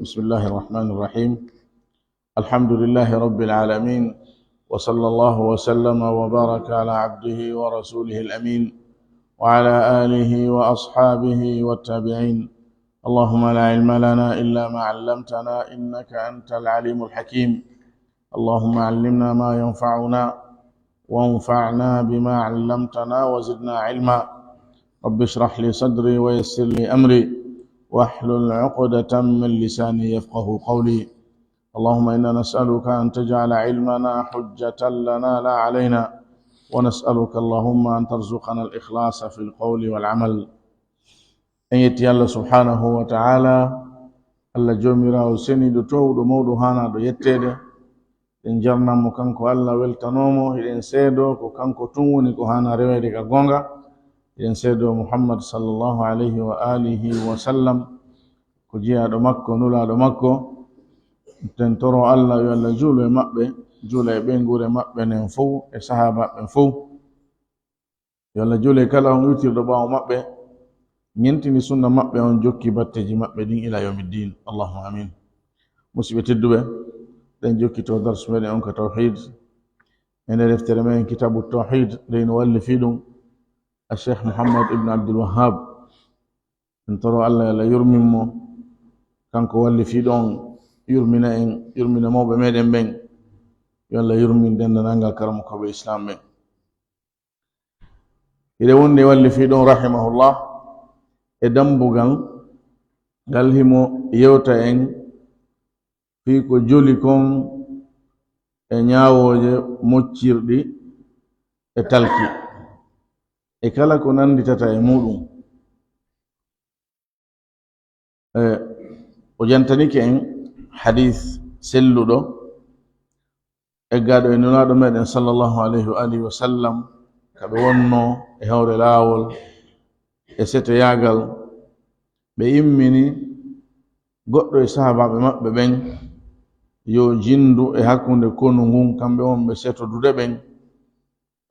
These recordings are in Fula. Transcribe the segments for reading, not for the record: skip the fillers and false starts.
بسم الله الرحمن الرحيم. الحمد لله رب العالمين، وصلى الله وسلم وبارك على عبده ورسوله الأمين وعلى آله وأصحابه والتابعين. اللهم لا علم لنا إلا ما علمتنا إنك أنت العليم الحكيم. اللهم علمنا ما ينفعنا وانفعنا بما علمتنا وزدنا علما. رب اشرح لي صدري ويسر لي أمري واحلل عقدة من لساني يفقه قولي. اللهم إنا نسألك أن تجعل علمنا حجة لنا لا علينا، ونسألك اللهم أن ترزقنا الإخلاص في القول والعمل. أن يتي الله سبحانه وتعالى الله جوميرا وسني دو تو دو مودو هانا دو يتede en jarnamo kanko Allah weltanomo eɗen seedo ko kanko tun woni ko hana rewede ka gonga. eɗen seedo Muhammad sallallahu alayhi wa alihi wa sallam ko jiyaɗo makko nulaɗo makko. ten toro Allah yo Allah juulo e maɓɓe, juula e ɓengure maɓɓe nen fof e sahaba ɓen fof. yo Allah juula e kala on witirɗo ɓawo maɓɓe, ñentini sunna maɓɓe on jokki batteji maɓɓe ɗin ila yawmiddin. Allahumma amin. musidɓe tedduɓe, ɗen jokkito darsu meɗen on ko tawhid ene deftere men kitabu tawhid nde no wallifi ɗum Cheikh Muhammad ibn Abdul Wahhab. en toro Allah yo Allah yurminmo, kanko wallifi ɗon yurmina en, yurmina mawɓe meɗen ɓen. yo Allah yurmin dendanangal karamo koɓe islam ɓen. ide wonde wallifi ɗon rahimahullah e dambugal ngal himo yewta en fii ko joli kon e ñaawoje moccirɗi e talki e kala ko nanditata e muɗum. o jantanike en hadith selluɗo eggaɗo e nulaɗo meɗen sallallahu alayhi wa alihi wa sallam, kaɓe wonno e hawre laawol e setoyagal. ɓe immini goɗɗo e sahabaɓe maɓɓe ɓen yo jindu e hakkunde konu ngun, kamɓe on ɓe setodude ɓen.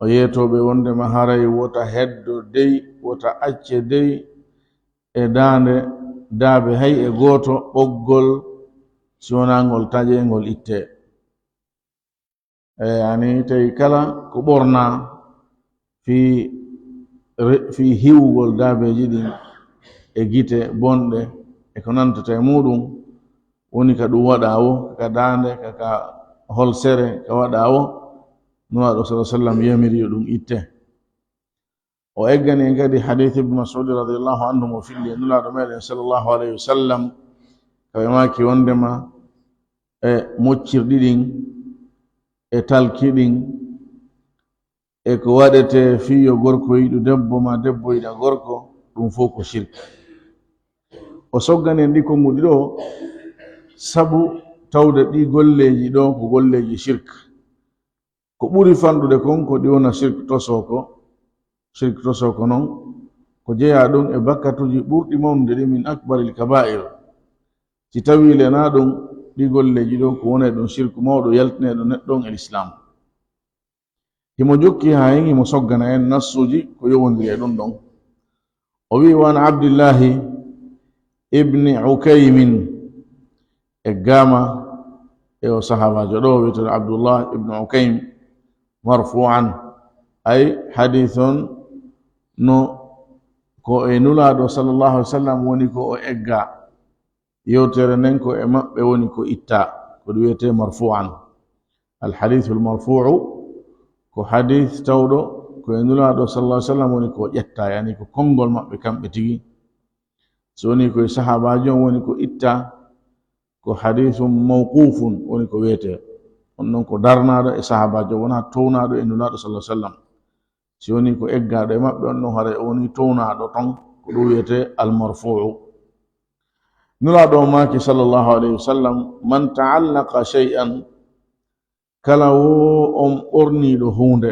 o yeetoɓe wondema haray wota heddo dey, wota acce dey e daande daabe hay e gooto ɓoggol si wona ngol taƴe ngol itte. ani tawi kala ko ɓorna fi hiwugol daabeji ɗin e gite bonɗe e ko nantata e muɗum woni ka ɗum waɗa wo, kaka daande, kaka holsere ka waɗa wo. nuraɗo sa sallam yamiri yo ɗum itte. o eggani en kadi hadith ibn Mas'ud radiallahu anhu mo filli e nulaɗo meɗen sallallahu alayhi wa sallam, kaɓe maki wondema e moccirɗi ɗin e talki ɗin e ko waɗete fiyo gorko yiɗu debbo ma debbo yiɗa gorko, ɗum fof ko shirk. o soggani en ɗi konguɗi ɗo sabu tawde ɗi golleji ɗo ko golleji shirk. ko ɓuri fanɗude kon ko ɗi wona shirk tosoko. shirk tosoko noon ko jeeya ɗum e bakkatuji ɓurɗi mawnude ɗi min akbaril kaba'ir. si tawi lena ɗum ɗi golleji ɗo ko wona ɗum shirk mawɗo yaltineɗo neɗɗon e l'islam. himo jokki ha hen himo soggana en nassuji ko yowondiri e ɗum ɗon. o wi wan Abdillahi ibni Ukaymin e gama e o sahabajo ɗo wiyetoɗo Abdullah ibnu Ukaym marfu'an, ay hadithon no ko e nulaɗo sallallahu alaihi wa sallam woni ko o egga. yewtere nden ko e maɓɓe woni ko itta, ko ɗum wiyete marfu'an. al hadithu al marfu'u ko hadith tawɗo ko e nulaɗo sallallahu alaihi wa sallam woni ko ƴetta, yani ko konngol maɓɓe kamɓe tigi. so woni koye sahabajo on woni ko itta, ko hadithum mawqufun woni ko wiyete. on noon ko darnaɗo e sahabajo, wona townaɗo e nulaɗo sallallahu alaihi wa sallam. si woni ko eggaɗo e maɓɓe on noon haray o woni townaɗo ton, ko ɗum wiyete al marfu'u. nulaɗo o maki sallallahu alayhi wa sallam, man ta'allaqa shay'an, kala wo on ɓorniɗo hunde,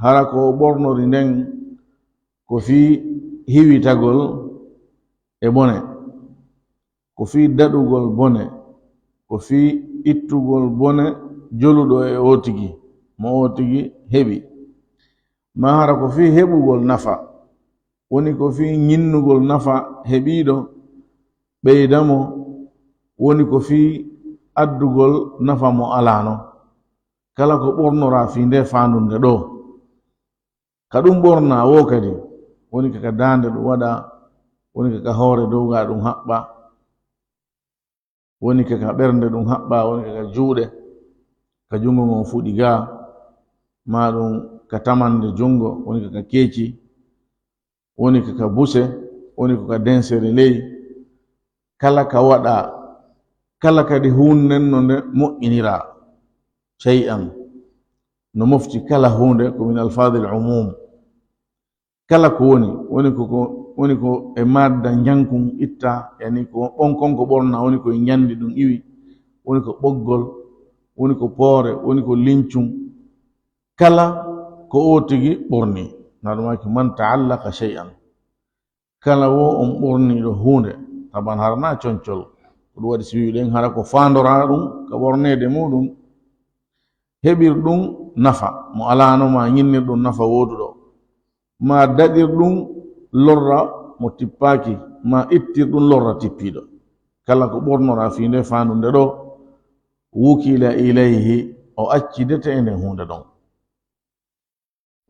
hara ko ɓornori nden ko fi hiwitagol e bone, ko fi daɗugol bone, ko fi ittugol bone joluɗo e otigi mo otigi heɓi, ma hara ko fi heɓugol nafa, woni ko fi ñinnugol nafa heɓiɗo ɓeydamo woni ko fi addugol nafa mo alano kala ko ɓornora fi nde fandunde ɗo ka ɗum ɓorna wo kadi woni kaka dande ɗum waɗa, woni kaka hoore dow ga ɗum haɓɓa, woni kaka ɓernde ɗum haɓɓa, woni kaka juuɗe ka jungo ngon fuɗi ga ma ɗum ka tamande jungo, woni kaka keeci, woni kaka buse, woni kaka densere ley, kala ka waɗa kala kadi hunden no nde moƴƴinira shay'an no mofti kala hunde ko min alfadil umum, kala ko woni ko e madda jankun itta, yani ko ɓonkon ko ɓorna woni ko ñandi ɗum iwi, woni ko ɓoggol, woni ko poore, woni ko lincum, kala ko o tigi ɓorni naɗumaki man taallaka shay'an, kala wo on ɓorniɗo hunde taban harana concol ko ɗum waɗi si wiɗen hara ko fandora ɗum ka ɓornede muɗum heɓir ɗum nafa mo alano ma ñinnir ɗum nafa woduɗo, ma daɗir ɗum lorra mo tippaki, ma ittir ɗum lorra tippiɗo. Kala ko ɓornora fi nde fandunde ɗo wukila ilayhi o accidete e nden hunde ɗon.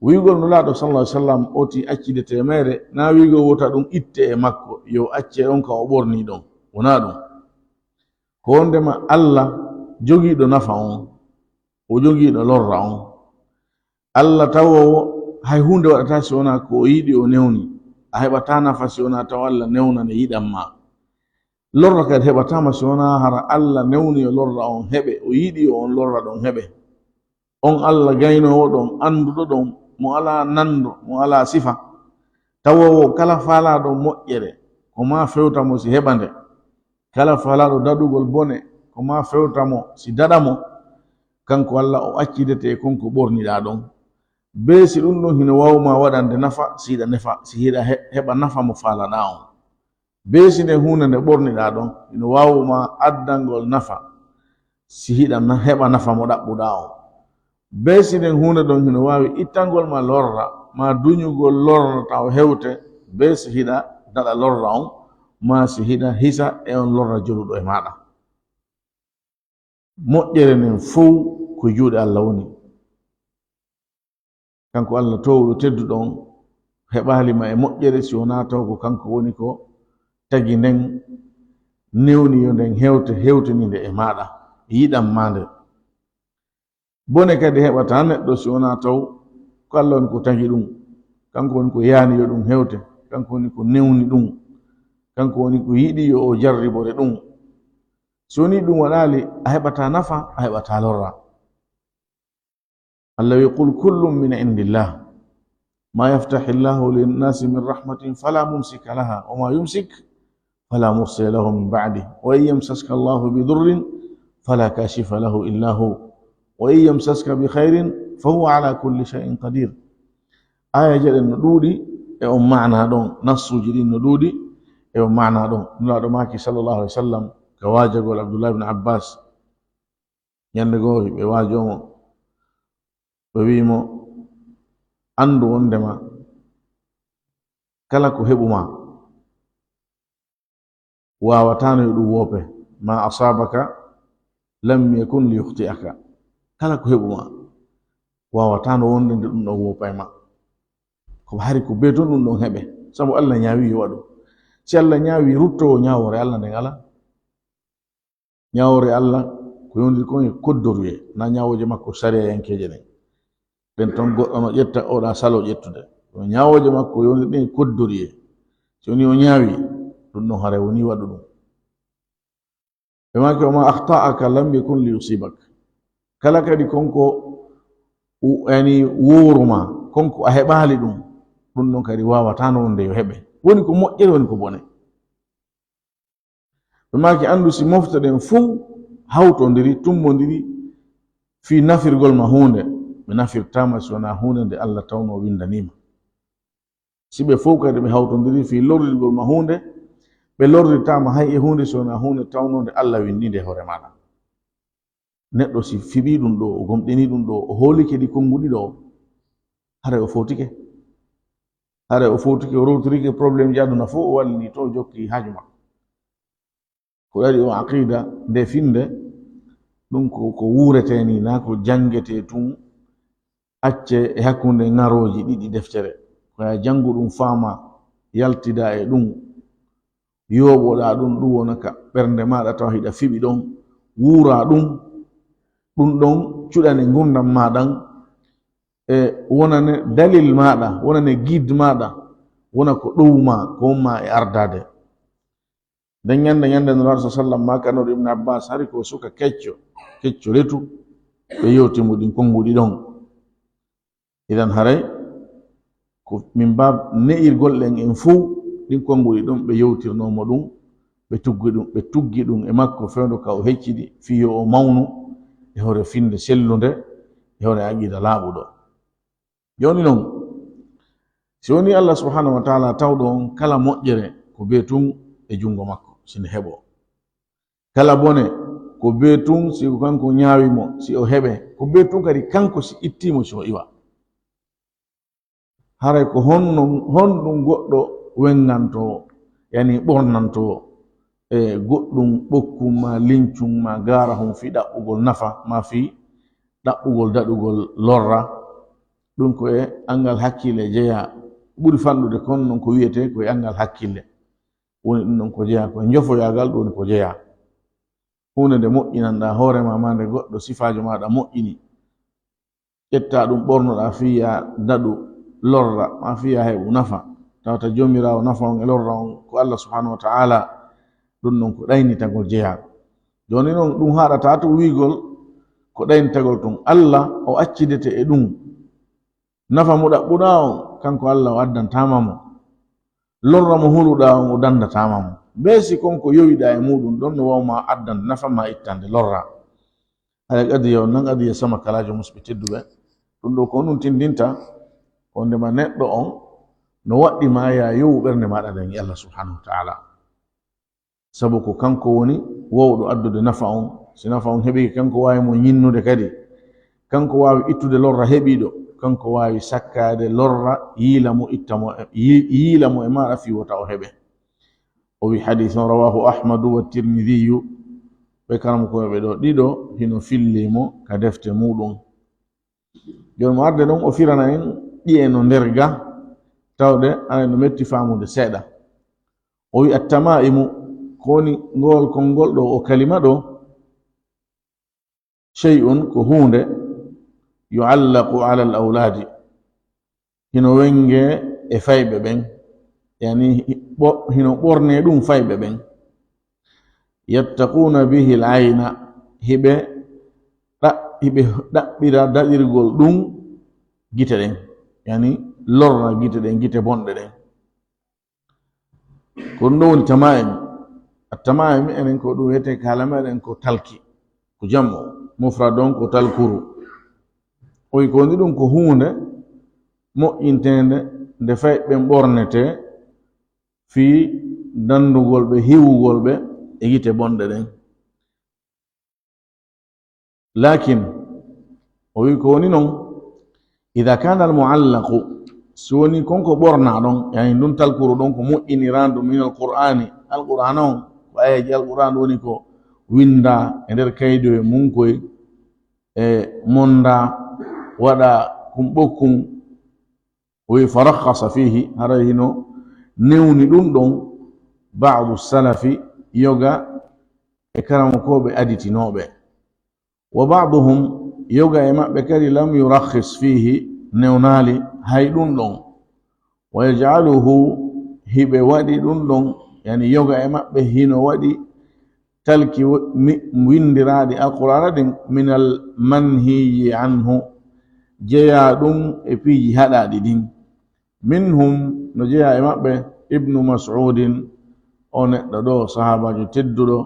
Wiigol nulaaɗo sallallahu alaihi wasallam oti accidete mere na wiigol wota ɗum itte e makko yo acce on ka o ɓorni ɗon, wona ɗum ko wondema Allah jogiiɗo nafa on, o jogiiɗo lorra on. Allah tawowo hay hunde waɗata si wona ko o yiɗi o newni, a heɓata nafa si wona taw Allah newnane yiɗanma, lorra kadi heɓatama si wona hara Allah newni o lorra on heɓe, o yiɗi o on lorra ɗon heɓe. On Allah gaynowo ɗon, anduɗo ɗon, mo ala nando, mo ala sifa, tawowo kala faalaɗo moƴƴere ko ma fewtamo si heɓa nde, kala faalaɗo daɗugol bone ko ma fewtamo si daɗamo, kanko Allah o accidete e konko ɓorniɗa ɗon, be si ɗum ɗon hino wawma waɗande nafa si hiɗa heɓa nafa mo faalaɗa on, be si nde hunde nde ɓorniɗa ɗon hino wawma addangol nafa si hiɗa heɓa nafa mo ɗaɓɓuɗa on, be si nden hunde ɗon hino wawi ittangol ma lorra, ma duñugol lorra taw hewte, be si hiɗa daɗa lorra on, ma si hiɗa hisa e on lorra joluɗo e maɗa. Moƴƴere nden fow ko juuɗe Allah woni, kanko Allah towɗo tedduɗon heɓalima e moƴƴere si wona taw ko kanko woni ko tagi nden newni yo nden hewtininde e maɗa, yiɗanma nde. Bone kadi heɓata neɗɗo si wona taw ko Allah woni ko tagi ɗum, kanko woni ko yaani yo ɗum hewte, kanko woni ko newni ɗum, kanko woni ko yiɗi yo o jarribore ɗum. Si woni ɗum waɗali a heɓata nafa, a heɓata lorra. Allah wi qul kullum min indillah ma yaftahi llahu linnasi min rahmatin fala mumsika laha wa ma yumsik fala mursila lahu min ba'di wa in yamsaska Allahu bidurrin fala kashifa lahu illa hu wa in yamsaska bi khairin fa huwa ala kulli shay'in qadir. Aya jeɗen no ɗuuɗi e on maana ɗon, nassuji ɗin no ɗuuɗi e on maana ɗon. Nulaɗo maki sallallahu alaihi wasallam ka wajagol Abdullah ibn Abbas ñande goo ɓe waajomo ɓe wimo andu wondema kala ko heɓuma wawatano yo ɗum woope, ma asabaka lam yakun li yukhti'aka, kala ko heɓuma wawatano wonde nde ɗum ɗon woopa e ma, ko hari ko beeton ɗum ɗon heɓe, sabu Allah ñaawi yo waɗu. Si Allah ñaawi ruttowo ñaawore Allah nden ala, ñaawore Allah ko yondiri kon e koddoruye, na ñaawoje makko sariya yankeje ɗen ɓen ton goɗɗo no ƴetta oɗa salo ƴettude, o ñaawoje makko yondiri ɗen e koddoriye, so woni o ñaawi ɗum ɗon hare woni waɗu ɗum. ɓe maki o ma akhta'aka lam yakun li yusibak, kala kadi konko yani woruma konko a heɓali ɗum, ɗum ɗon kadi wawatano wonde yo heɓe, woni ko moƴƴere woni ko bone. ɓe maki andu si moftoɗen fuu hawtodiri tummodiri fi nafirgol ma hunde, ɓe nafirtama si wona hunde nde Allah tawno windanima. Si ɓe fof kadi ɓe hawtodiri fi lorrirgol ma hunde, ɓe lorritama hay e hunde si wona hunde tawnode Allah windinde hoore maɗa. Neɗɗo si fiɓi ɗum ɗo, o gomɗini ɗum ɗo, o hoolike ɗi konnguɗi ɗo, hare o fotike, o rowtorike probléme ji aduna fof o wallini to o jokki haaju makko. ko ɗaɗi o aqida nde finde ɗum ko wurete ni na ko jangete tun acce e hakkunde ngaroji ɗiɗi deftere koya jangu ɗum faama yaltida e ɗum yoɓoɗa ɗum ɗum wonaka ɓernde maɗa tawa hiɗa fiɓi ɗon wuura ɗum ɗon cuɗane gurdam maɗan e wonane dalil maɗa wonane guide maɗa wona ko ɗowma ko wonma e ardade nden ñande nuraɗo sa sallam makanoɗo ibne abbas hari ko suka kecco letu ɓe yewtimo ɗin konguɗi ɗon idan haray ko min bab ne'irgol ɗen en fuu ɗin konguɗi ɗon ɓe yewtirnomo ɗum ɓe tuggi ɗum e makko fewndo ka o hecciɗi fiyo o mawnu e hoore finde sellunde e hoore aqida laaɓuɗo joni noon si woni Allah subhanahu wa taala tawɗo on kala moƴƴere ko be tun e jungo makko sine heɓo kala bone ko be tun si kanko ñaawimo si o heɓe ko be tun kadi kanko si ittimo si o iwa haray ko honɗum goɗɗo wenganto yani ɓornanto e goɗɗum ɓokkum ma lincum ma gara hon fi ɗaɓɓugol nafa ma fi ɗaɓɓugol daɗugol lorra ɗum ko e angal hakkille jeeya ɓuri fanɗude kon noon ko wiyete koye angal hakkille woni ɗum ɗon ko jeeya koye jofoyagal ɗum woni ko jeeya hunde nde moƴƴinanɗa hoorema ma nde goɗɗo sifajo maɗa moƴƴini ƴetta ɗum ɓornoɗa fiya daɗu lorra ma fiya heɓu nafa tawata jomirawo nafa on e lorra on ko Allah subhanahu wa ta'ala ɗum noon ko ɗaynitagol jeeya joni noon ɗum haɗata to wiigol ko ɗaynitagol tun Allah o accidete e ɗum nafa mo ɗaɓɓuɗa on kanko Allah o addantama mo lorra mo huluɗa on o dandatama mo beesi konko yowiɗa e muɗum ɗon no wawma addande nafa ma ittande lorra hay qadiya on nan qadiya sama kalajo musɓe tedduɓe ɗum ɗo ko ɗum tindinta ko ndema neɗɗo on no waɗɗima ya yowu ɓernde maɗa nden e Allah subhanahu wa ta'ala sabu ko kanko woni wowɗo addude nafa on si nafa on heɓi kanko wawi mo ñinnude kadi kanko wawi ittude lorra heɓiɗo kanko wawi sakkade lorra yiila mo e maɗa fi wota o heɓe o wi hadith on rawahu ahmadu wa tirmidhiyu ɓe karam koɓe ɗo ɗiɗo hino fillimo ka defte muɗum joni mo arde ɗon o firana en ƴi'eno nder ga tawde ana no metti famude seeɗa o wi attamaimu ko woni ngol konngol ɗo o kalima ɗo shay'un ko hunde yu'allaqu ala al awladi hino wenge e fayɓe ɓen yani hino ɓorne ɗum fayɓe ɓen yattaquna bihi al ayna hiɓe ɗaɓɓira daɗirgol ɗum gite ɗen yani lorna gite ɗen gite bonɗe ɗen ko ɗum ɗo woni tamaim attamaim enen ko ɗum wiyete kala meɗen ko talki ko jammo mufradon ko talkuru oyi ko ndi ɗum ko hunde moƴƴintende nde fay ɓen ɓornete fi dandugol ɓe hiwugol ɓe e gite bonɗe ɗen lakin o wi ko woni noon ida kana al muallaqu si woni konko ɓorna ɗon yani ɗum talkuru ɗon ko moƴƴinirandu min alqur'ani alqur'ana on ko ayaji alqur'an woni ko winda e nder kaydoye munkoye e monda waɗa kum ɓokkum o wi farakhasa fihi hara hino newni ɗum ɗon ba'du salafi yoga e karamokoɓe aditinoɓe wa ba'duhum yoga e maɓɓe kadi lam yurakhis fihi newnali hay ɗum ɗon wa yaj'aluhu hiɓe waɗi ɗum ɗon yani yoga e maɓɓe hino waɗi talki windiraɗi alqur'ana ɗin min al manhiyi anhu jeeya ɗum e piiji haɗaɗi ɗin minhum no jeeya e maɓɓe ibnu mas'udin o neɗɗo ɗo sahabajo tedduɗo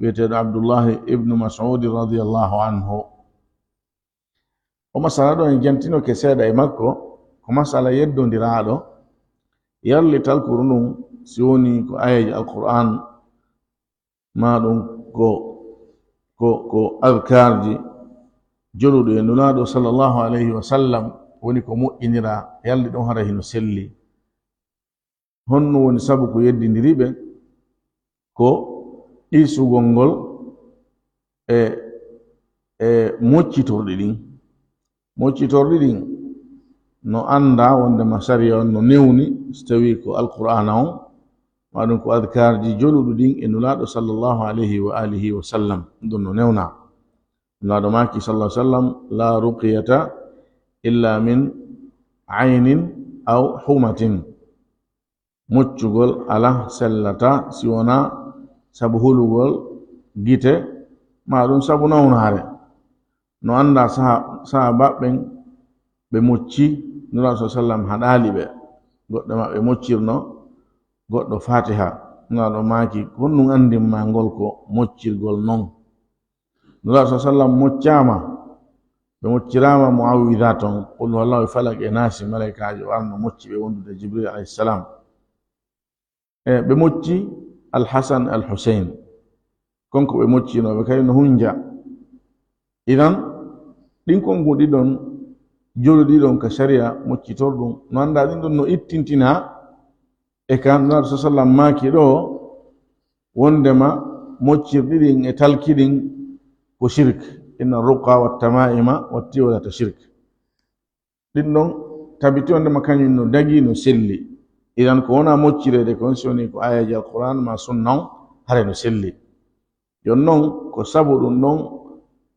wiyeteɗo abdullahi ibnu mas'udin radiyallahu anhu o masala ɗo en jantinoke seeɗa e makko ko masala yeddodiraɗo yarli talkuru ɗum si woni ko ayaji alqur'an ma ɗum ko adkarji joluɗo e nulaɗo sallllahu alayhi wa sallam woni ko moƴƴinira yalli ɗon hara hino selli honno woni sabu ko yeddidiriɓe ko isugol ngol moccitorɗi ɗin no anda wondema sariya on no newni so tawi ko alqur'ana on maɗum ko adkarji joluɗu ɗin e nulaɗo sallllahu alayhi wa alihi wa sallam ɗum no newna nulaɗo maki sallah sallam la ruqiyata illa min aynin aw humatin moccugol ala sellata si wona sabu hulugol gite maɗum sabu nawnare no anda sahaba ɓen ɓe mocci nuraɗo sa sallam haɗali ɓe goɗɗo maɓɓe moccirno goɗɗo fatiha nuraɗo maki honɗum andinma ngol ko moccirgol non nuraɗo sa sallam moccama ɓe moccirama muawwidat on qul huwallahu falak e nasi malaikajo warno mocci ɓe wondude jibril alayhissalam ɓe mocci alhasan alhusain konko ɓe moccinoɓe kadi no hunja idan ɗin konguɗi ɗon joluɗi ɗon ka sharia moccitorɗum no anda ɗin ɗon no ittintina e ka nuraɗo sa sallam maki ɗo wondema moccirɗi ɗin e talki ɗin ko shirk inna ruqa wattamaima wattiwalata shirk ɗin ɗon tabiti wondema kañum no dagi no selli idan ko wona moccirede kon si woni ko ayaji alquran ma sunna on hare no selli jon noon ko sabu ɗum ɗon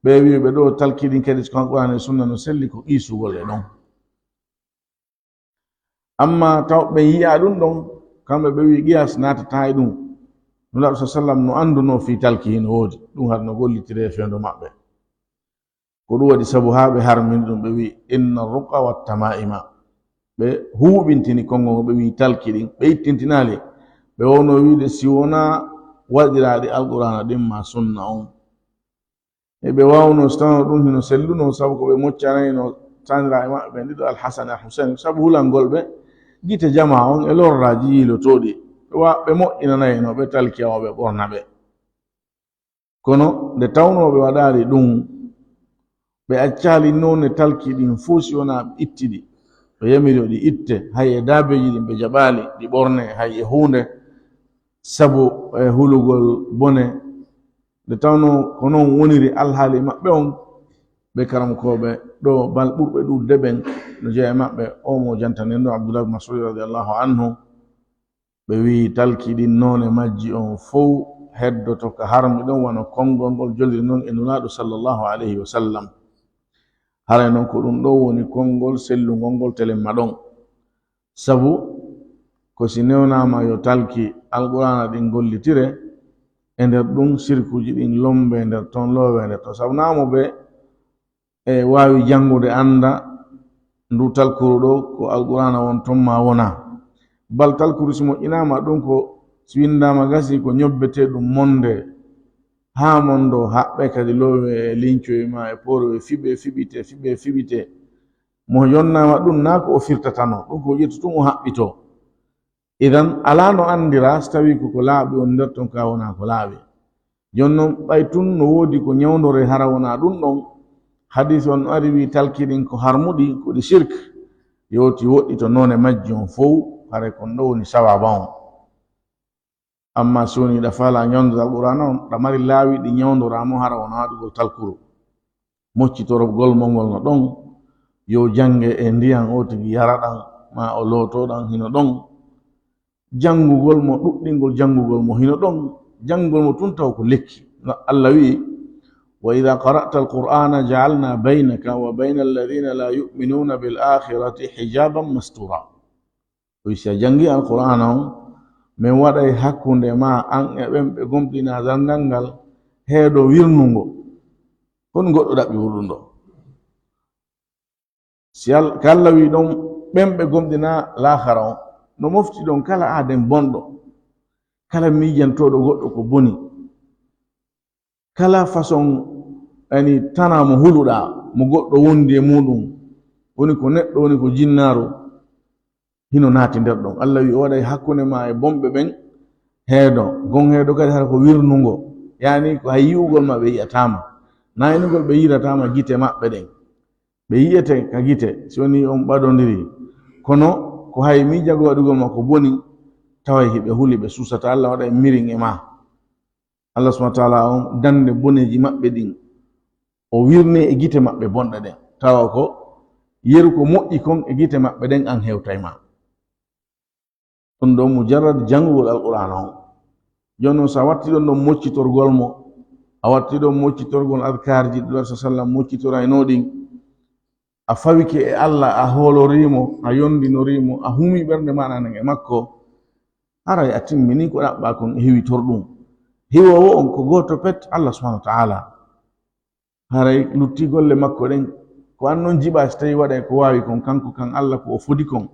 ɓe wiɓe ɗo talkiɗin kadi ko alquran e sunna no selli ko qisugol e ɗon amma taw ɓe yiya ɗum ɗon kamɓe ɓe wi qiyas natata e ɗum nulaɗo sa sallam no anduno fi talki hino woodi ɗum har no gollitire e fendo maɓɓe ko ɗum waɗi sabu ha ɓe harmini ɗum ɓe wi inna ruqa wattamaima ɓe huuɓintini kongo ɓe wi talki ɗin ɓe ittintinali ɓe wowno wiide si wona waɗiraɗi alqurana ɗin ma sunna on e ɓe wawno so tawno ɗum hino selluno sabu ko ɓe moccanayno tanira e maɓɓe ɓen ɗiɗo alhasan alhusain sabu hulangol ɓe gite jama on e lorraji yiilotoɗi ɓe moƴƴinanayno ɓe talkiyawo ɓe ɓorna ɓe kono nde tawno ɓe waɗali ɗum ɓe accali noon ne talki ɗin fuu si wona ittiɗi ɓe yamiri ɗi itte hay e daabeji ɗin ɓe jaɓali ɗi ɓorne hay e hunde sabu e hulugol bone nde tawno ko noon woniri alhaali maɓɓe on ɓe karamkoɓe ɗo bal ɓurɓe ɗuɗde ɓen no jeeya maɓɓe o mo jantanen ɗo abdoullah bin masud radiallahu anhu ɓe wi talki ɗin noone majji on fof heddoto ka harmi ɗon wano konngol ngol joliri noon e nulaɗo sallllahu alayhi wa sallam haray noon ko ɗum ɗo woni konngol sellugol ngol telemma ɗon sabu ko si newnama yo talki alqurana ɗin gollitire e nder ɗum sirkuji ɗin lombe nder ton lowe nder ton sabu namo ɓe e wawi jangude anda ndu talkuru ɗo ko alqurana won ton ma wona bal talkuru si moƴƴinama ɗum ko si windama gasi ko ñobbete ɗum monde ha mondo haɓɓe kadi lowe e lincoye ma e poro e fiɓite mo yonnama ɗum na ko o firtatano ɗum ko ƴettu tun o haɓɓito idan ala no andira so tawi koko laaɓi on nder ton ka wona ko laaɓi jonnon ɓay tun no woodi ko ñawdore hara wona ɗum ɗon hadis on ari wi talkiɗin ko harmuɗi koɗi shirk yewti woɗɗito noone majji on fof hare kon ɗo woni sawaba on amma si woni ɗa faala ñawdude alqurana on ɗa mari laawi ɗi ñawdoramo hara wona waɗugol talkuru moccitorogol mo ngol no ɗon yo jange e ndiyan o tigi yara ɗan ma o lootoɗan hino ɗon janngugol mo ɗuɗɗingol janngugol mo hino ɗon janngugol mo tun taw ko lekki allah wi wa ida qara'ta alqur'ana ja'alna baynaka wa bayna alladhina la yu'minuna bil akhirati hijaban mastura o si a jangi alqur'ana on min waɗay hakkunde ma an e ɓen ɓe gomɗina zangal ngal heeɗo wirnungo hon goɗɗo ɗaɓɓi wuɗum ɗo si Allah wi ɗon ɓen ɓe gomɗina lahara on no mofti ɗon kala aaden bonɗo kala miijantoɗo goɗɗo ko boni kala façon ani tana mo huluɗa mo goɗɗo wondi e muɗum woni ko neɗɗo woni ko jinnaaru hino naati nder ɗon Allah wi o waɗay hakkunde ma e bonɓe ɓen heedo gon heedo kadi hara ko wirnungo yani ko hay yi'ugol ma ɓe yi'atama nayinugol ɓe yiratama gite maɓɓe ɗen ɓe yiyete ka gite si woni on ɓaɗodiri kono ko hay miijago waɗugol ma ko boni taway hiɓe huli ɓe susata Allah waɗa mirin e ma Allah subhanahu wa ta'ala on dande boneji maɓɓe ɗin o wirne e gite maɓɓe bonɗe ɗen tawa ko yeru ko moƴƴi kon e gite maɓɓe ɗen an hewtayma. ɗum ɗo mujarrad jangugol alqur'ana on. joni noon so a watti ɗon ɗon moccitorgol mo a watti ɗon moccitorgol adkarji ɗo sa sallam moccitorayno ɗin a fawike e Allah a hoolorimo a yondinorimo a humi ɓernde maɗa nden e makko haray a timmini ko ɗaɓɓa kon e hewitorɗum. hiwowo on ko goto pet Allah subhanahu wa ta'ala. haray lutti golle makko ɗen ko an noon jiɓa so tawi waɗay ko wawi kon kanko kan Allah ko o fodi kon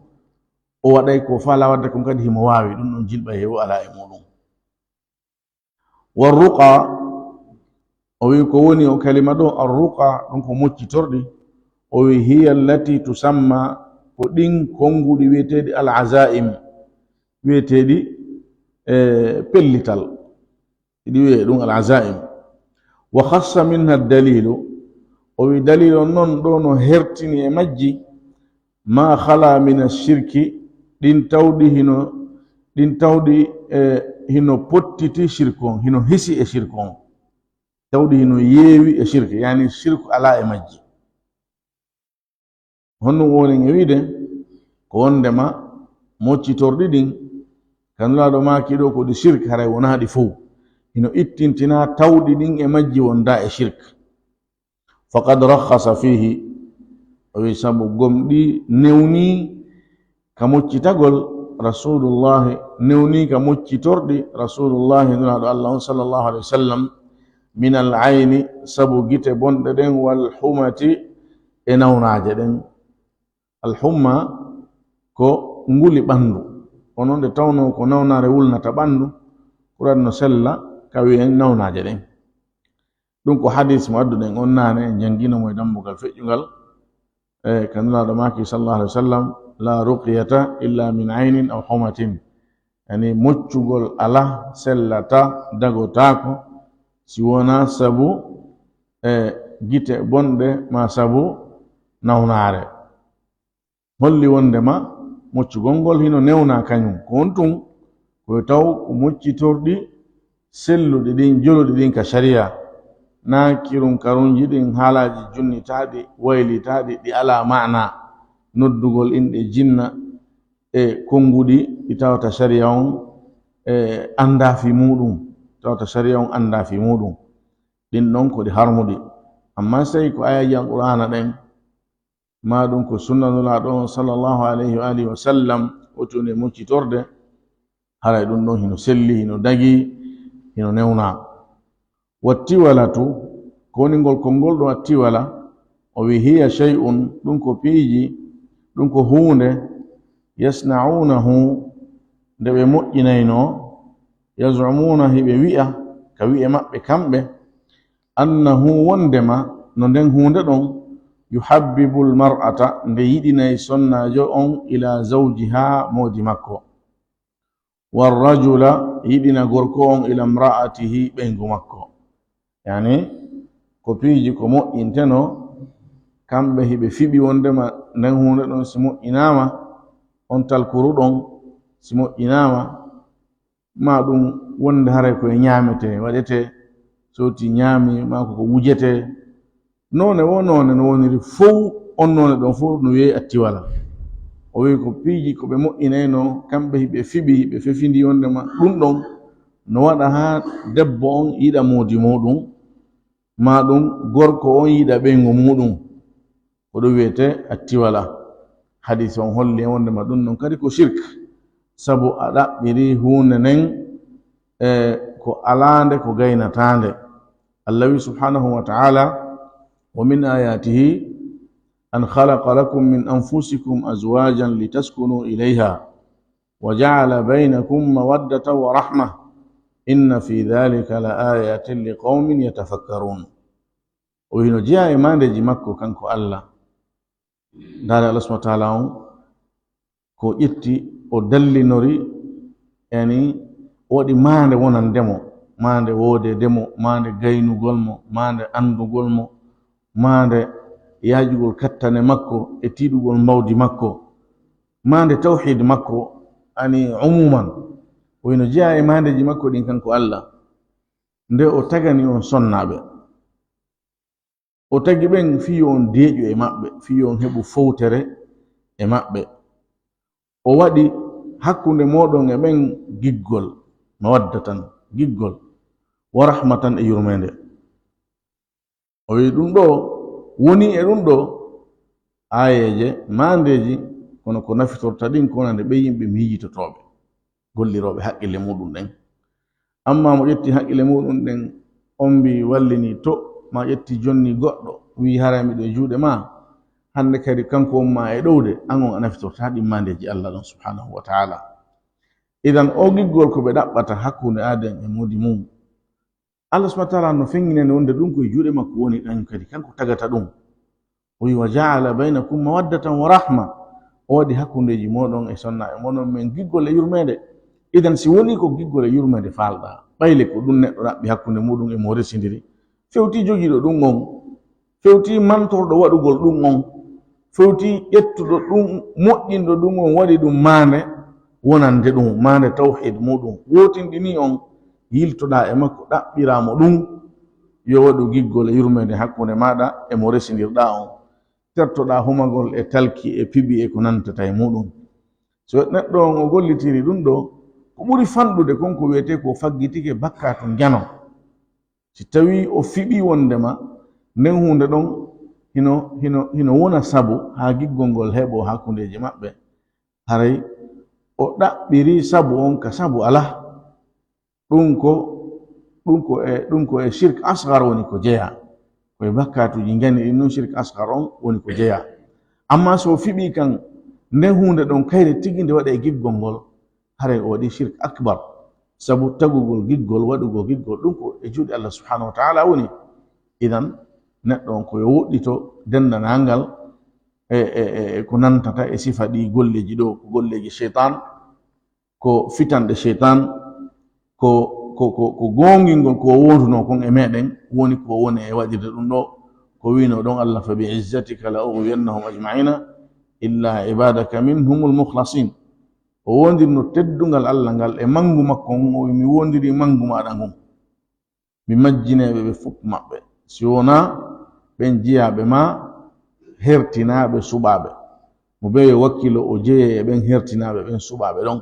o waɗay ko faala wadde kon kadi himo wawi. ɗum ɗon jilɓa hewo ala e muɗum. warruqa o wi ko woni o kalima ɗo arruqa ɗum ko moccitorɗi o wi hiya allati tusamma ko ɗin konguɗi wiyeteɗi al azaim wiyeteɗi pellital ɗi wiye ɗum al azaim. wa khassa minha dalilu o wi dalil on noon ɗo no hertini e majji ma khala min ashirki ɗin tawɗi hino pottiti shirku on hino hisi e shirku on tawɗi hino yeewi e shirki yani shirku ala e majji. honɗum woni e wiide ko wondema moccitorɗi ɗin kanulaɗo maki ɗo ko ɗi shirk haray wonaɗi fof hino ittintina tawɗi ɗin e majji wonda e shirk. faqad rakhasa fihi o wi sabu gomɗi newni ka moccitagol rasulullahi newni ka moccitorɗi rasulullahi nulaɗo Allah on sallallahu alaihi wasallam min al ayni sabu gite bonɗe ɗen wal humati e nawnaje ɗen. al humma ko nguli ɓandu onon nde tawno ko nawnare wulnata ɓandu ɓuratno sella ka wiyen nawnaje ɗen. ɗum ko hadis mo adduɗen on nane en janginomo e dambugal feƴƴugal kanulaɗo maki sallallahu alaihi wasallam la ruqyata illa min aynin aw humatin yani moccugol ala sellata dagotako si wona sabu gite bonɗe ma sabu nawnare. holli wondema moccugol ngol hino newna kañum ko on tun koye taw ko moccitorɗi selluɗi ɗin joluɗi ɗin ka sharia na kirum karunji ɗin haalaji junnitaɗi waylitaɗi ɗi ala mana noddugol inɗe jinna e konguɗi ɗi tawata sharia on anda fi muɗum tawata sharia on anda fi muɗum ɗin ɗon ko ɗi harmuɗi. amma sai ko ayaji alqur'ana ɗen ma ɗum ko sunnanulaɗo on sallallahu alayhi wa alihi wa sallam otunde moccitorde haray ɗum ɗon hino selli hino dagi hino newna. wattiwalatu ko woni ngol konngol ɗo attiwala o wi hiya shay'un ɗum ko piiji ɗum ko hunde yasna'unahu nde ɓe moƴƴinayno yazumuna hiɓe wi'a ka wi'e maɓɓe kamɓe annahu wondema no nden hunde ɗon yuhabbibu lmar'ata nde yiɗinay sonnajo on ila zawjiha moodi makko warrajula yiɗina gorko on ila mra'atihi ɓeygu makko. yani ko piiji ko moƴƴinteno kamɓe hiɓe fiɓi wondema nden hunde ɗon si moƴƴinama on talkuruɗon si moƴƴinama ma ɗum wonde haray koye ñaamete waɗete soti ñaami ma ko wujete none wo none no woniri fof on none ɗon fof no wiye attiwala. o wi ko piiji ko ɓe moƴƴinayno kamɓe hiɓe fiɓi hiɓe fefindi wondema ɗum ɗon no waɗa ha debbo on yiɗa moodi muɗum ma ɗum gorko on yiɗa ɓeygu muɗum ko ɗum wiyete attiwala. hadis on holli e wondema ɗum ɗon kadi ko shirk sabu a ɗaɓɓiri hunde nden ko alande ko gaynatande. Allah wi subhanahu wa ta'ala wa min ayatihi an khalaqa lakum min anfusikum azwajan litaskunu ilayha wa ja'ala baynakum mawaddatan wa rahmah inna fi dhalika la ayatin liqaumin yatafakkarun. o hino jeeya e mandeji makko kanko Allah ndaade Allah subhanahu wa ta'ala on ko ƴetti o dallinori yani waɗi maande wonandemo maande woodedemo maande gaynugol mo maande andugol mo maande yaajugol kattane makko e tiiɗugol mawdi makko maande tawhid makko ani umuman o hino jeeya e maandeji makko ɗin kanko Allah nde o tagani on sonnaɓe, o tagi ɓen fiyo on deeƴu e maɓɓe, fiyo on heɓu fowtere e maɓɓe, o waɗi hakkunde moɗon e ɓen giggol, mawaddatan giggol, wa rahmatan e yurmede. O wi ɗum ɗo woni e ɗum ɗo ayeje mandeji kono ko nafitorta ɗin konande ɓe yimɓe miijitotoɓe golliroɓe haqqille muɗum ɗen. Amma mo ƴetti haqqille muɗum ɗen on mbi wallini to ma ƴetti jonni goɗɗo wi hara miɗo e juuɗe ma, hande kadi kanko on ma e ɗowde, an on a nafitorta ɗimmandeji Allah ɗon subhanahu wa ta'ala. Idan o giggol ko ɓe ɗaɓɓata hakkunde aden e modi mum, Allah subhanahu wa ta'ala no fenginende wonde ɗum koye juuɗe makko woni, ɗañum kadi kanko tagata ɗum. O wi wa ja'ala baynakum mawaddatan wa rahma, o waɗi hakkundeji moɗon e sonna e moɗon men giggol e yurmede. Idan si woni ko giggol e yurmede falɗa, ɓayle ko ɗum neɗɗo ɗaɓɓi hakkunde muɗum e mo resindiri, fewti jogiiɗo ɗum on, fewti mantorɗo waɗugol ɗum on, fewti ƴettuɗo ɗum moƴƴinɗo ɗum on, waɗi ɗum maande wonande ɗum, maande tawhid muɗum wotinɗini on, yiltoɗa e makko ɗaɓɓiramo ɗum, yo waɗu giggol e yurmede hakkunde maɗa e mo resindirɗa on, tertoɗa humagol e talki e piɓi e ko nantata e muɗum. So neɗɗo on o gollitiri ɗum ɗo, ko ɓuri fanɗude konko wiyete ko faggitike bakkatu jano. Si tawi o fiɓi wondema nden hunde ɗon hino wona sabu ha giggol ngol heɓo hakkundeji maɓɓe, haray o ɗaɓɓiri sabu on ka sabu ala, ɗum ko e shirk asgar woni ko jeeya, koye bakkatuji jani ɗin non shirk asgar on woni ko jeeya. Amma so fiɓi kan nden hunde ɗon kayre tigi nde waɗa e giggol ngol, haray o waɗi shirk akbar, sabu tagugol giggol, waɗugol giggol ɗum ko e juuɗe Allah subhanahu wa ta'ala woni. Idan neɗɗo on koyo woɗɗito dendanangal ko nantata e sifa ɗi golleji ɗo, ko golleji sheitan, ko fitanɗe sheitan, ko gongingol ko wontuno kon e meɗen, woni ko woni e waɗirde ɗum ɗo, ko wino ɗon Allah fa bi izzatika la ughwiyannahum ajma'ina illa ibadaka minhumul mukhlasin. O wondirno teddungal Allah ngal e mangu makko on, o wi mi wondiri mangu maɗa ngun, mi majjineɓe ɓe fof maɓɓe, si wona ɓen jiyaɓe ma hertinaɓe suɓaɓe. Mo ɓe yo wakkilo o jeeye e ɓen hertinaɓe ɓen suɓaɓe ɗon,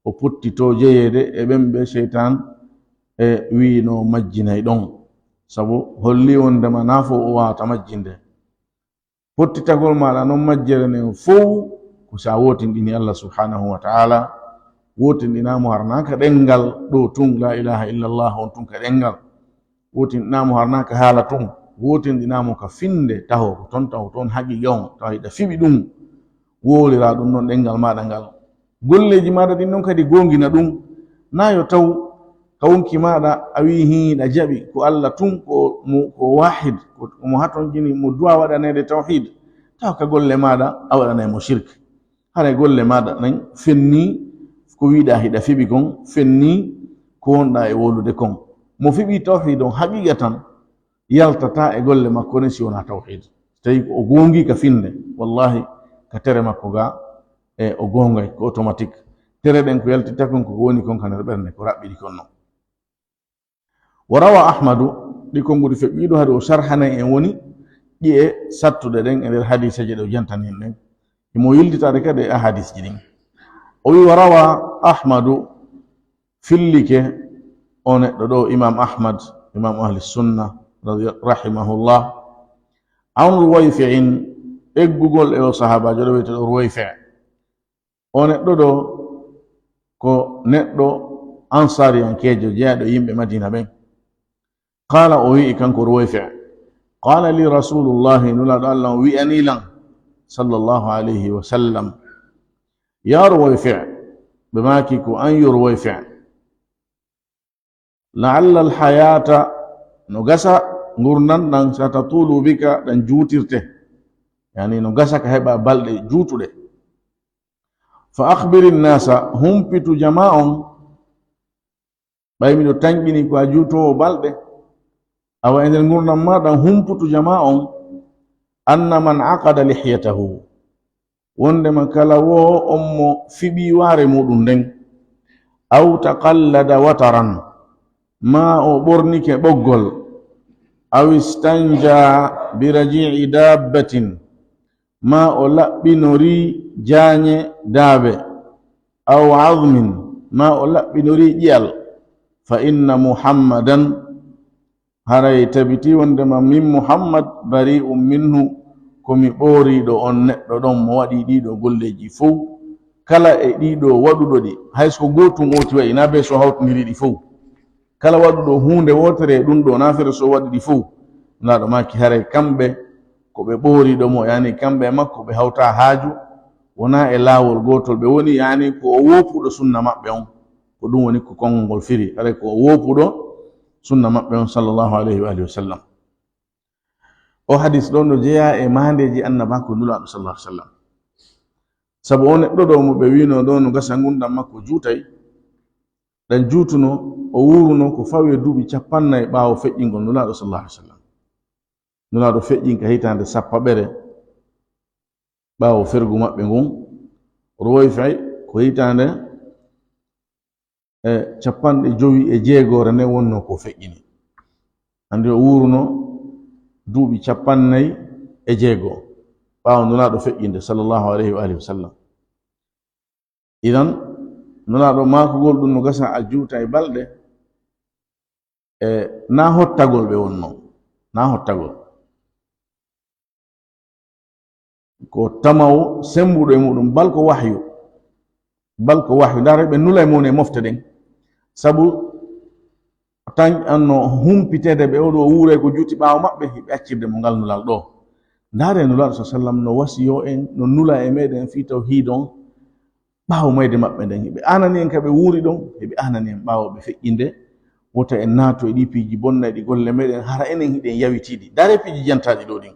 o pottito jeeyede e ɓen ɓe sheitan e wino majjinay ɗon, sabu holli wondema na fo o wawata majjinde. Pottitagol maɗa noon majjere nden fof ko sa wotinɗini Allah subhanahu wa ta'ala, wotinɗinamo harnaka ɗengal ɗo tun la ilaha illallah on tun ka ɗengal, wotinɗinamo harnaka haala tun, wotinɗinamo ka finde taho ko ton taho toon haqiqa on, tawa hiɗa fiɓi ɗum wolira ɗum noon ɗengal maɗa ngal. Golleji maɗa ɗin noon kadi gongina ɗum, na yo taw ka wonki maɗa a wi hiiɗa jaɓi ko Allah tun ko wahid, mo haton jini mo duwa waɗanede tawhid, taw ka golle maɗa a waɗanaymo shirk. Haray golle maɗa nan fenni ko wiɗa hiɗa fiɓi kon, fenni ko wonɗa e wolude kon. Mo fiɓi tawhid on haqiqa tan yaltata e golle makko ne si wona tawhid. Tawi o gongi ka finde, wallahi ka tere makko ga e o gongay ko automatique. Tere ɗen ko yaltita kon ko woni kon ka nder ɓernde ko raɓɓiɗi kon non. Wa rawa Ahmadu, ɗi konngudi feƴƴiɗo hade o sarhanay en woni ƴi'e sattuɗe ɗen e nder hadiseje ɗe o jantani en ɗen, imo yilditade kadi e ahadisji ɗin. O wi wa rawa Ahmadu, fillike o neɗɗo ɗo imam Ahmad, imam ahli sunna rahimahullah, an Ruwayfi'in, eggugol e o sahabajo ɗo wiyeteɗo Ruwayfi'. O neɗɗo ɗo ko neɗɗo ansariyankejo jeyaɗo yimɓe Madina ɓen. Qala o wi'i kanko Ruwayfi', qala li rasulullahi, nulaɗo Allah o wi'anilan sallallahu alayhi wa sallam, ya Ruwayfi', ɓe maki ko an yo Ruwayfi', la'alla alhayata, no gasa gurnan ɗan satatulu bika ɗan juutirte, yani no gasa ka heɓa balɗe juutuɗe. Fa akhbiri nnasa, humpitu jama on, ɓay miɗo tañƴini ko a juutowo balɗe, awa e nder gurnan ma ɗan humputu jama on, anna man aqada lihyatahu, wondema kala wo on mo fiɓi waare muɗum nden, aw taqallada wataran, ma o ɓornike ɓoggol, aw istanja biraji'i dabbatin, ma o laɓɓinori jaañe daabe, aw azmin, ma o laɓɓinori ƴiyal, fa inna muhammadan, haray tabiti wondema min muhammad bari'um minhu, komi ɓooriɗo on neɗɗo ɗon mo waɗi ɗiɗo golleji fof, kala e ɗiɗo waɗuɗo ɗi, hayso gotum oti wayi na be so hawtidiri ɗi fof, kala waɗuɗo hunde wotere ɗum ɗo na fere so waɗi ɗi fof, naɗo maki haray kamɓe ko ɓe ɓooriɗo mo, yani kamɓe makko ɓe hawta haaju, wona e laawol gotol ɓe woni, yani ko o wopuɗo sunna maɓɓe on, ko ɗum woni ko konngol ngol firi, haray ko o wopuɗo sunna maɓɓe on sallllahu alayhi wa alihi wa sallam. O hadis ɗon no jeeya e mandeji annabako nulaɗo sallah alih sallam, sabu o neɗɗo ɗo mo ɓe wino ɗo no gasa gurdam makko juutay, ɗan juutuno o wuruno ko fawi e duuɓi 50 ɓaawo feƴƴingol nulaɗo sallah alih sallam. Nulaɗo feƴƴin ka hitande 10 ɓaawo fergu maɓɓe ngun, rowoy fay ko hitande 56 nde wonno ko feƴƴini. Andi o wuruno duuɓi 56 ɓaawo nulaɗo feƴƴinde sallllahu alayhi wa alihi wa sallam. Idan nulaɗo makugol ɗum no gasa a juuta e balɗe, na hottagol ɓe wonno, na hottagol, ko tamawo sembuɗo e muɗum, balko wahyu, ndara ɓe nula e mon e mofte ɗen, sabu tan anno humpitede ɓe oɗo wuure ko juuti ɓaawo maɓɓe hiɓe accirde mo ngal nulal ɗo. Ndaare nulaɗo sa sallam no wasiyo en, no nula e meɗen fi tawhid on ɓaawo mayde maɓɓe nden, hiɓe anani en kaɓe wuuri ɗon, hiɓe anani en ɓaawo ɓe feƴƴinde, wota en naato e ɗi piiji bonna e ɗi golle meɗen, hara enen hiɗen yawitiɗi. Ndaare piiji jantaɗi ɗo ɗin,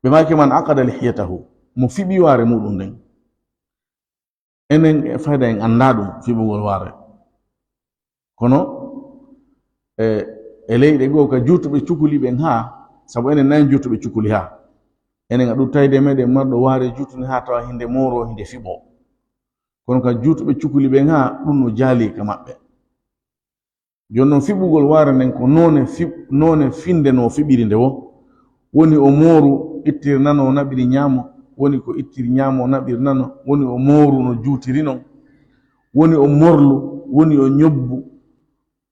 ɓe maki man aqada lihiyatahu, mo fiɓi waare muɗum nden, enen e fayda en annda ɗum fiɓugol waare, kono e leyɗe goo ka juutuɓe cukuli ɓen ha, sabu enen nayi juutuɓe cukuli ha, enen a ɗuttayde meɗen marɗo waare juutuni ha tawa hinde mooro hinde fiɓo, kono ka juutuɓe cukuli ɓen ha ɗum no jaali ka maɓɓe. Joni noon fiɓugol waare nden ko none finde no fiɓiri nde wo, woni o mooru ittiri nano o naɓiri ñaamo, woni ko ittiri ñaamo o naɓiri nano, woni o mooru no juutiri non, woni o morlu, woni o ñobbu,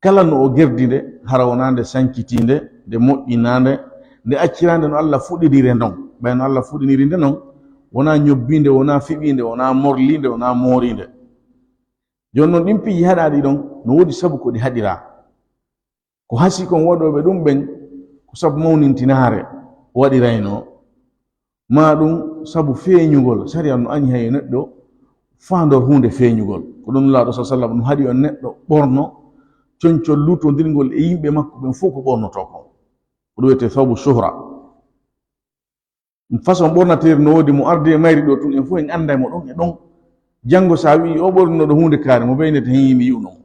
kala no o gerdi nde hara wona nde sankitinde, nde moƴƴinande, nde accirande no Allah fuɗɗidiri ndon, ɓay no Allah fuɗɗiniri nde non, wona ñobbinde, wona fiɓinde, wona morlinde, wona moorinde. Joni noon ɗin piiji haɗaɗi ɗon no woodi sabu ko ɗi haɗira, ko hasi kon waɗoɓe ɗum ɓen ko sabu mawnintinare waɗirayno, ma ɗum sabu feeñugol, sariya no añi hay neɗɗo faandor hunde feeñugol, ko ɗum laaɗo sa sallam no haɗi on neɗɗo ɓorno coñcol lutondirgol e yimɓe makko ɓen fof ko ɓornoto kon, ko ɗum wiyete thawbu shuhra. Façon ɓornateeri no woodi, mo ardi e mayri ɗo tun en fof en annda mo ɗon e ɗon, janngo sa wi o ɓorninoɗo hunde kaari mo ɓeynete hen yimɓe yiwno mo,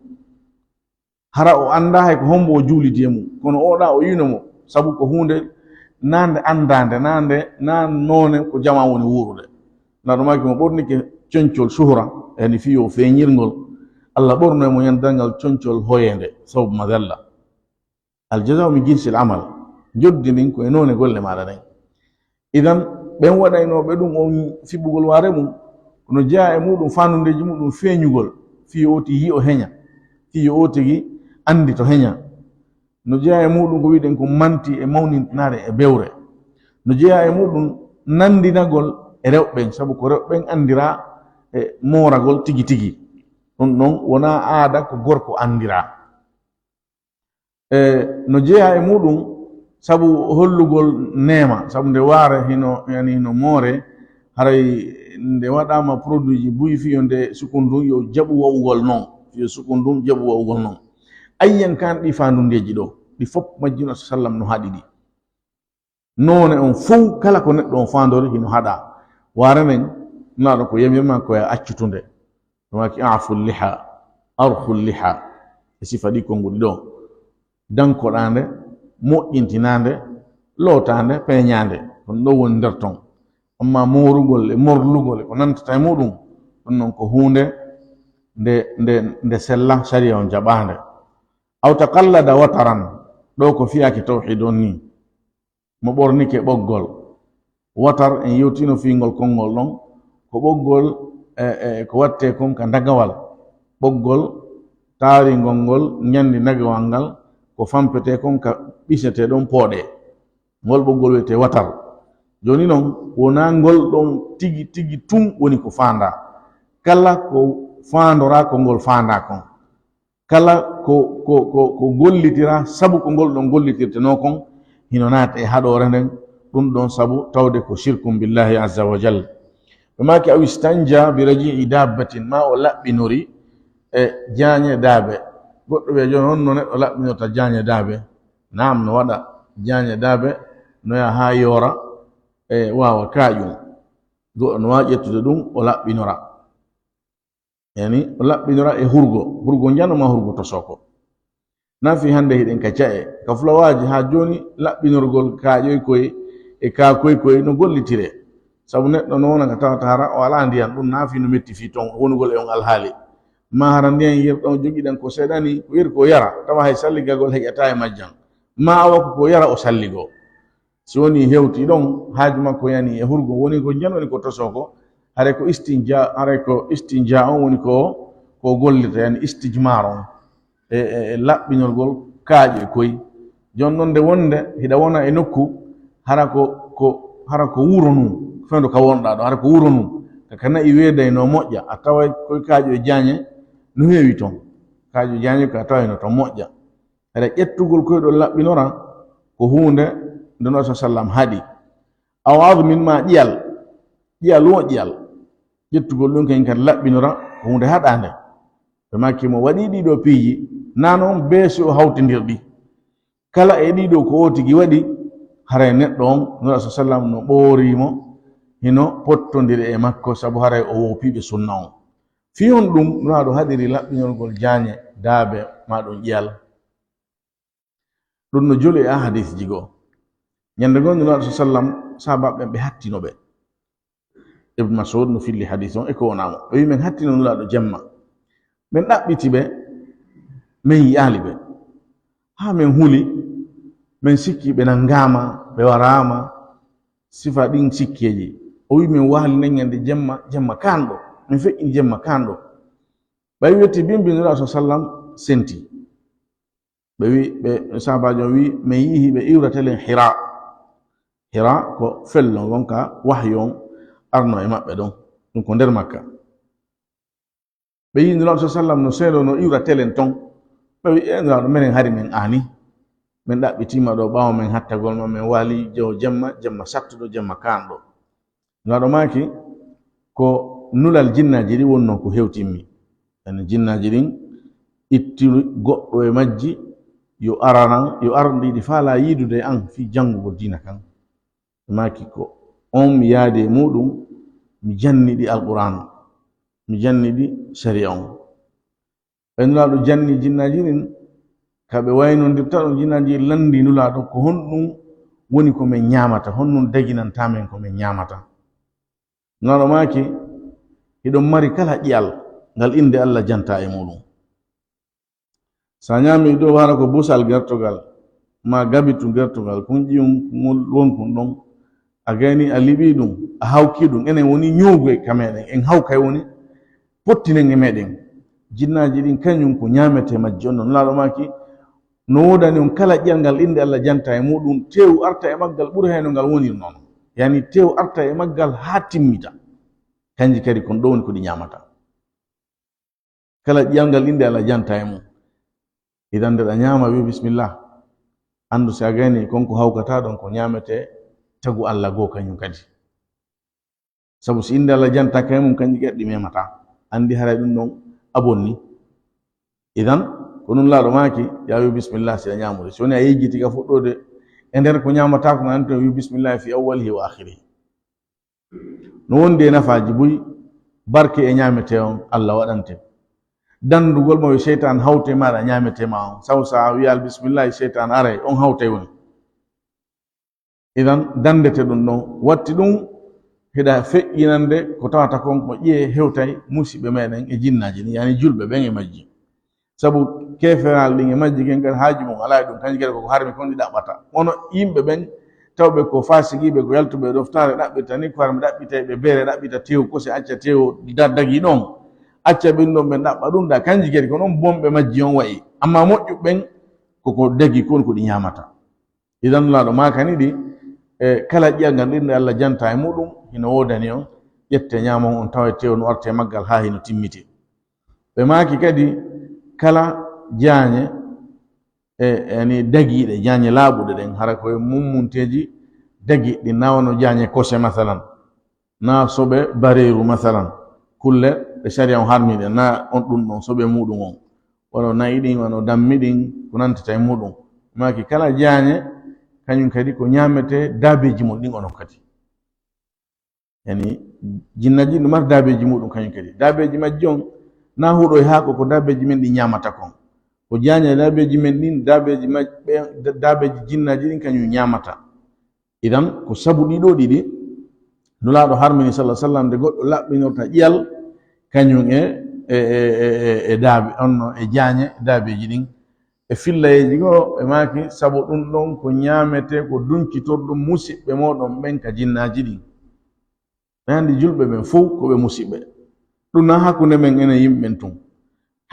hara o annda hay ko hombo o juulidi e mum, kono oɗa o yino mo, sabu ko hunde nande andande, nan noone ko jama woni wuurude. Naɗo maki mo ɓornike coñcol shuhra, yani fiyo feeñirngol, Allah ɓorno e mo yandalngal coñcol hoyende, thawbu madalla. Aljazau min jinsil amal, joddi ndin ko e noone golle maɗa ɗen. Idan ɓen waɗaynoɓe ɗum on fiɓugol waare mum, kono jeeya e muɗum fanundeji muɗum feeñugol, fiyo oti yi o heña, fiyo o tigi andi to heña, no jeeya e muɗum ko wiɗen ko manti e mawnintinare e bewre, no jeeya e muɗum nandinagol e rewɓen, sabu ko rewɓen andira e mooragol tigi tigi, ɗum ɗon wona aada ko gorko andira. No jeeya e muɗum sabu hollugol neema, sabu nde waare hino moore, haray nde waɗama produit ji buyi fiyo nde sukundum yo jaɓu wawugol noon, fiyo sukundum jaɓu wawugol noon. Ayyan kan ɗi fandundeji ɗo ɗi fof majjino sallam no haɗi ɗi, none on fof kala ko neɗɗo on fandori hino haɗa. Waare men naɗo ko yamirma koye accutunde, ɗumaki afu liha, arhu liha, e sifa ɗi konguɗi ɗo, dankoɗande, moƴƴintinande, lootande, peñande, ɗum ɗo woni nder ton. Amma morugol e morlugol e ko nantata e muɗum, ɗum noon ko hunde nde sella sariya on jaɓande. aw taqallada wataran ɗo ko fiyaki tawhid on ni mo ɓornike ɓoggol watar en yewtino fingol konngol ɗon ko ɓoggol ko watte kon ka dagawal ɓoggol taaringol ngol ñandi dagawal ngal ko fampete kon ka ɓisete ɗon pooɗe ngol ɓoggol wiyete watar joni noon wona ngol ɗon tigi tigi tum woni ko fanda kala ko fandora ko ngol fanda kon kala ko gollitira sabu ko ngol ɗon gollitirteno kon hino naata e haɗore nden ɗum ɗon sabu tawde ko shirkum billahi azza wa jal ɓe maki aw istanja bi rajii dabbatin ma o laɓɓinori e jañe daabe goɗɗo ɓe joni honno neɗɗo laɓɓinorta jañe daabe nam no waɗa jañe daabe no yaha ha yoora e wawa kaaƴum goɗɗo no wawi ƴettude ɗum o laɓɓinora yani o laɓɓinora e hurgo janoma hurgo to soko nafi hande hiɗen ka cae ka fulawaji ha joni laɓɓinorgol kaaƴoy koye e kaakoy koye no gollitire sabu neɗɗo no wona ka tawata hara o ala ndiyan ɗum naafi no metti fi ton wonugol e on alhaali ma hara ndiyan yirɗon jogiɗen ko seeɗani ko yiri ko yara tawa hay salligagol heƴata e majjan ma awa ko yara o salligo si woni hewti ɗon haaju makko yani e hurgo woni ko janoni ko tosoko hare ko istinja on woni ko gollita yani istijmar on e laɓɓinorgol kaaƴe koye jon noon nde wonde hiɗa wona e nokku hara ko wuro num fendo ka wonɗa ɗo hara ko wuro num kaka nayi weeday no moƴƴa a taway koye kaaƴo e jañe no heewi toon kaaƴo jañe ko a tawayno to moƴƴa hara ƴettugol koye ɗo laɓɓinora ko hunde nde no sa sallam haɗi aw admin ma ƴiyal woƴƴiyal ƴettugol ɗum kañ kadi laɓɓinora ko hunde haɗande ɓe makki mo waɗi ɗiɗo piiji na noon beesi o hawtindirɗi kala e ɗiɗo ko o tigi waɗi haray neɗɗo on nura sa sallam no ɓoorimo hino pottodiri e makko sabu haray o wopiɓe sunna on fi on ɗum no aɗo haɗiri laɓɓinorgol jañe daabe ma ɗum ƴiyal ɗum no joli e a hadis jigo ñande gonɗo nura sa sallam sahabaɓe ɓe hattinoɓe ibn Mas'ud no filli hadis on e ko wonamo ɓe wi men hattino nuraɗo jemma min ɗaɓɓiti ɓe min yiyaali ɓe ha min huli min sikki ɓe nangama ɓe warama sifa ɗin sikkeji o wi min wahli nen ñande jemma kanɗo min feƴƴini jemma kanɗo ɓay wetti bimbinira sa sallam senti ɓe wi ɓe sahabajo wi min yihi ɓe iwratelen hira ko fello wonka wahyu on arno e maɓɓe ɗon ɗum ko nder makka ɓe yi nuraɗo sa sallam no seeɗo no iwra telen ton ɓe wi nuraɗo minen hari min ani min ɗaɓɓitima ɗo ɓawo min hattagol ma min waali jewo jemma sattuɗo jemma kanɗo nuraɗo maki ko nulal jinnaji ɗi wonno ko hewtimmi yani jinnaji ɗin itti goɗɗo e majji yo ardiɗi faala yiidude an fi jangugo dina kan maki ko on mi yaadi e muɗum mi janniɗi alqur'an mi janniɗi sharia on ɓe nulaɗo janni jinnaji ɗin kaɓe waynodirta ɗo jinnaji landi nulaɗo ko honɗum woni ko min ñamata honɗum daginantamen ko min ñamata nulaɗo maki hiɗon mari kala ƴiyal ngal inde Allah janta e muɗum sa ñami ɗo hara ko busal gertogal ma gabitu gertogal kun ƴiyum wonkun ɗon a gayni a liɓi ɗum a hawki ɗum enen woni ñuugo e ka meɗen en hawkay woni pottinen e meɗen jinnaji ɗin kañum ko ñamete majji on no nulaɗo maki no wodani on kala ƴiyal ngal inde Allah janta e muɗum tew arta e maggal ɓuri hayno ngal wonir noon yani tew arta e maggal ha timmita kanji kadi kon ɗo woni ko ɗi ñamata kala ƴiyal ngal inde Allah janta e mum idan nde ɗa ñama wi bisimillah andu si a gayni konko hawkata ɗon ko ñamete tagu Allah goo kañum kadi sabu si inde Allah janta ka e mum kanji kadi ɗi memata andi haray ɗum ɗon abonni idan ko nun laaɗo maki ya wi bisimillah siɗa ñamude so woni a yejjiti ka fuɗɗode e nder ko ñamata ko nan to wi bisimillah fi awwalihi wa akhirihi no wondi e nafaji boyi barke e ñamete on Allah waɗante dandugol mo sheytan hawte maɗa ñamete ma on saw sa wiyal bisimillah sheytan aray on hawte woni idan dandete ɗum ɗon watti ɗum heɗa feƴƴinande ko tawata kon ko ƴiye hewtay musidɓe meɗen e jinnaji ni yani julɓe ɓen e majji sabu keferal ɗin e majji ken kadi haaji mum ala ɗum kanji kadi koko harmi kon ɗi ɗaɓɓata wono yimɓe ɓen tawɓe ko fasikiɓe ko yaltuɓe ɗoftare ɗaɓɓirta ni ko harmi ɗaɓɓita ɓe beere ɗaɓɓita tew kose acca tew dagi ɗon acca ɓen ɗon ɓen ɗaɓɓa ɗum da kanji kadi ko noon bomɓe majji on wayi amma moƴƴuɓɓen koko dagi kon ko ɗi ñamata idan laɗo makani ɗi kala ƴiyangal ɗin nde Allah janta e muɗum hino wodani on ƴette ñamon on tawa tew no arte maggal ha hino timmite ɓe maki kadi kala jaañe ani dagiɗe jaañe laaɓuɗe ɗen hara koye mummunteji dagiɗɗi nawano jaañe kose masalan na soɓe bareru masalan kulle ɗe sharia on harmiɗe na on ɗum ɗon soɓe muɗum on wono nayi ɗin wono dammi ɗin ko nantata e muɗum maki kala jaañe kañum kadi ko ñamete daabeji mum ɗin onon kadi yani jinnaji ɗum mata daabeji muɗum kañum kadi daabeji majji on na huɗo e haako ko daabeji men ɗi ñamata kon ko jaaña daabeji men ɗin daabeji maɓɓe daabeji jinnaji ɗin kañum ñamata idan ko sabu ɗiɗo ɗiɗi nulaɗo harmini sallah sallam nde goɗɗo laɓɓinorta ƴiyal kañum e daabe onno e jaañe daabeji ɗin e fillayeji goo ɓe maki sabu ɗum ɗon ko ñamete ko dunkitorɗum musidɓe moɗon ɓen ka jinnaji ɗin andi julɓe ɓen fof koɓe musidɓe ɗum na hakkunde men enen yimɓe ɓen tun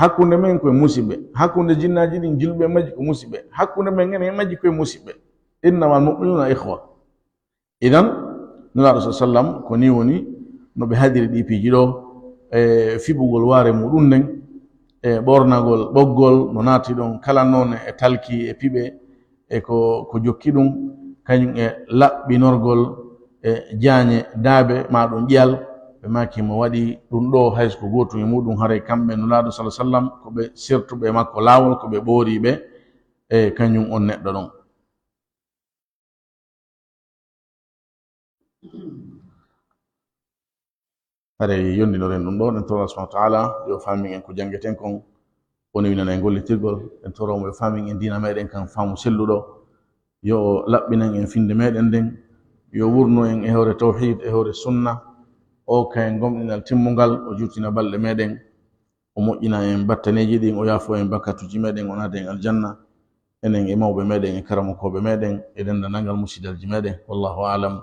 hakkunde men koye musidɓe hakkunde jinnaji ɗin julɓe majji ko musidɓe hakkunde men enen majji koye musidɓe innamal mu'minuna ihwa idan nulaɗo sa sallam ko ni woni no ɓe hadiri ɗi piiji ɗo e fiɓugol waare muɗum nden e ɓornagol ɓoggol no naati ɗon kala noon e talki e piɓe e ko jokki ɗum kañum e laɓɓinorgol e jaañe daabe maɗum ƴiyal ɓe maki mo waɗi ɗum ɗo hayso ko gotum e muɗum haray kamɓe nulaɗo sa sallam koɓe sertuɓe e makko laawol koɓe ɓooriɓe e kañum on neɗɗo ɗon haray yondinoren ɗum ɗo en tora subhanahu wa taala yo famin en ko jangueten kon woni winana e gollitirgol en toromo yo famin en dina meɗen kan faamu selluɗo yo laɓɓinan en finde meɗen nden yo wurno en e hewre tawhid e hewre sunna o kayen gomɗinal timmugal o jurtina balɗe meɗen o moƴƴina en battaneji ɗin o yaafo en bakkatuji meɗen o naada en aljanna enen e mawɓe meɗen e karamokoɓe meɗen e dendanangal musidalji meɗen wallahu alam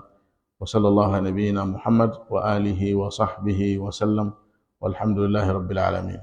wa sallallahu ala nabiyina muhammad wa alihi wa sahbihi wa sallam walhamdulillahi rabbil alamin